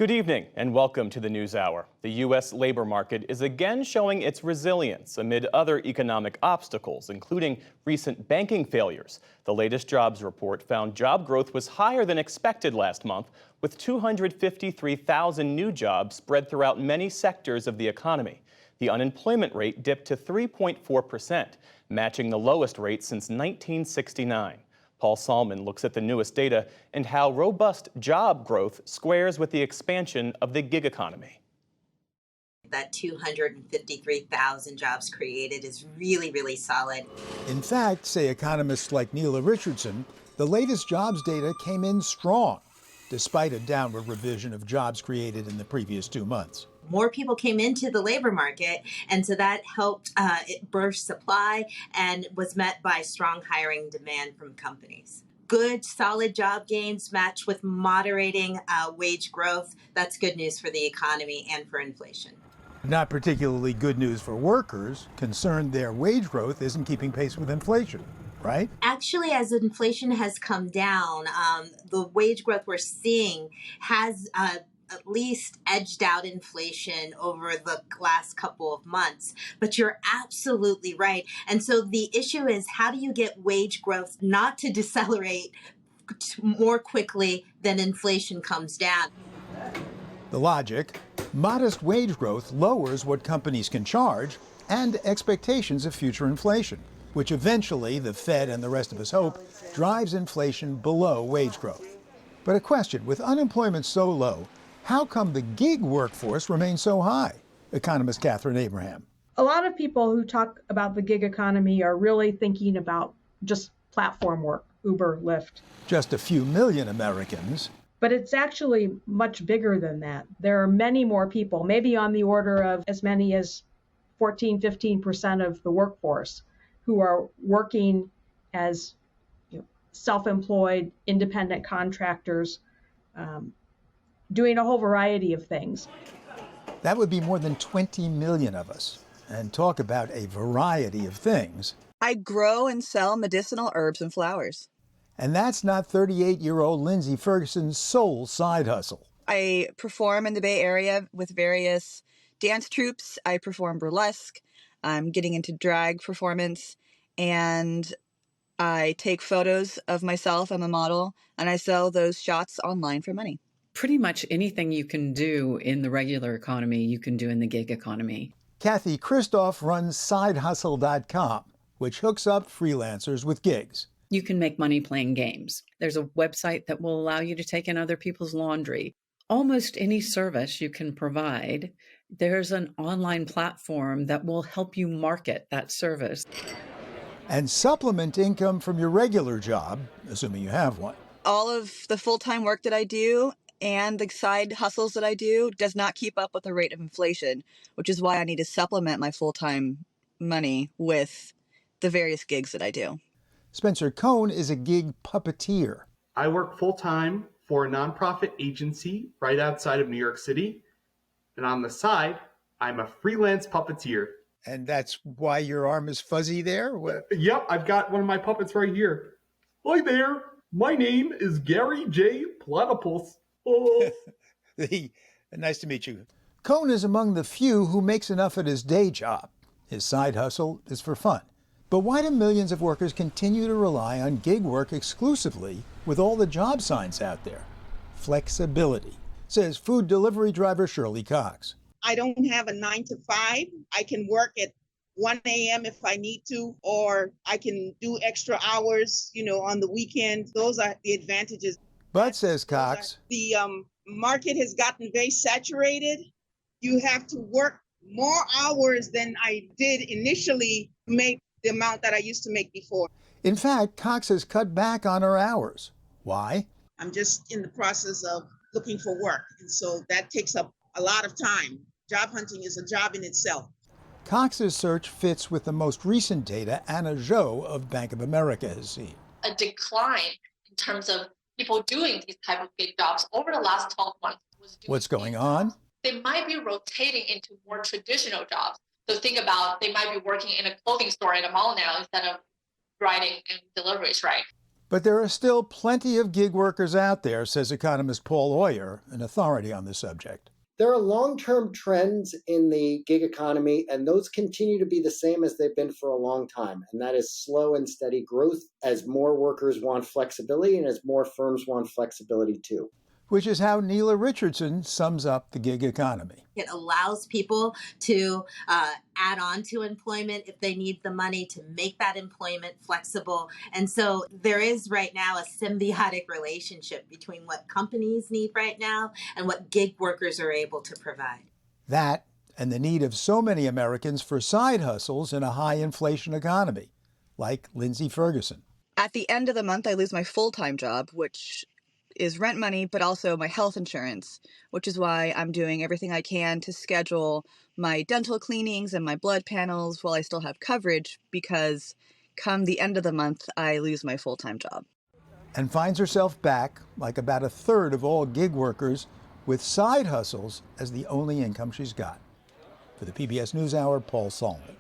Good evening and welcome to the NewsHour. The U.S. labor market is again showing its resilience amid other economic obstacles, including recent banking failures. The latest jobs report found job growth was higher than expected last month, with 253,000 new jobs spread throughout many sectors of the economy. The unemployment rate dipped to 3.4%, matching the lowest rate since 1969. Paul Salmon looks at the newest data and how robust job growth squares with the expansion of the gig economy. That 253,000 jobs created is really, really solid. In fact, say economists like Neela Richardson, the latest jobs data came in strong, despite a downward revision of jobs created in the previous 2 months. More people came into the labor market, and so that helped it burst supply and was met by strong hiring demand from companies. Good, solid job gains matched with moderating wage growth. That's good news for the economy and for inflation. Not particularly good news for workers, concerned their wage growth isn't keeping pace with inflation, right? Actually, as inflation has come down, the wage growth we're seeing has at least edged out inflation over the last couple of months. But you're absolutely right. And so the issue is, how do you get wage growth not to decelerate more quickly than inflation comes down? The logic: modest wage growth lowers what companies can charge and expectations of future inflation, which eventually, the Fed and the rest of us hope, drives inflation below wage growth. But a question: with unemployment so low, how come the gig workforce remains so high? Economist Catherine Abraham. A lot of people who talk about the gig economy are really thinking about just platform work, Uber, Lyft. Just a few million Americans. But it's actually much bigger than that. There are many more people, maybe on the order of as many as 14-15% of the workforce, who are working as self-employed, independent contractors, doing a whole variety of things. That would be more than 20 million of us. And talk about a variety of things. I grow and sell medicinal herbs and flowers. And that's not 38-year-old Lindsay Ferguson's sole side hustle. I perform in the Bay Area with various dance troupes. I perform burlesque. I'm getting into drag performance. And I take photos of myself. I'm a model. And I sell those shots online for money. Pretty much anything you can do in the regular economy, you can do in the gig economy. Kathy Christoph runs SideHustle.com, which hooks up freelancers with gigs. You can make money playing games. There's a website that will allow you to take in other people's laundry. Almost any service you can provide, there's an online platform that will help you market that service. And supplement income from your regular job, assuming you have one. All of the full-time work that I do and the side hustles that I do does not keep up with the rate of inflation, which is why I need to supplement my full-time money with the various gigs that I do. Spencer Cohn is a gig puppeteer. I work full-time for a nonprofit agency right outside of New York City. And on the side, I'm a freelance puppeteer. And that's why your arm is fuzzy there? Yep, I've got one of my puppets right here. Hi there, my name is Gary J. Platypus. Oh. Nice to meet you. Cohn is among the few who makes enough at his day job. His side hustle is for fun. But why do millions of workers continue to rely on gig work exclusively with all the job signs out there? Flexibility, says food delivery driver Shirley Cox. I don't have a 9 to 5. I can work at 1 a.m. if I need to, or I can do extra hours, on the weekend. Those are the advantages. But, says Cox, the market has gotten very saturated. You have to work more hours than I did initially to make the amount that I used to make before. In fact, Cox has cut back on her hours. Why? I'm just in the process of looking for work, and so that takes up a lot of time. Job hunting is a job in itself. Cox's search fits with the most recent data Anna Zhou of Bank of America has seen. A decline in terms of people doing these type of gig jobs over the last 12 months. What's going on? They might be rotating into more traditional jobs. So think about, they might be working in a clothing store at a mall now instead of writing and deliveries, right? But there are still plenty of gig workers out there, says economist Paul Oyer, an authority on the subject. There are long-term trends in the gig economy, and those continue to be the same as they've been for a long time. And that is slow and steady growth as more workers want flexibility and as more firms want flexibility too. Which is how Neela Richardson sums up the gig economy. It allows people to add on to employment if they need the money, to make that employment flexible. And so there is right now a symbiotic relationship between what companies need right now and what gig workers are able to provide. That and the need of so many Americans for side hustles in a high inflation economy, like Lindsay Ferguson. At the end of the month, I lose my full-time job, which is rent money, but also my health insurance, which is why I'm doing everything I can to schedule my dental cleanings and my blood panels while I still have coverage, because come the end of the month, I lose my full-time job. And finds herself back, like about a third of all gig workers, with side hustles as the only income she's got. For the PBS NewsHour, Paul Solman.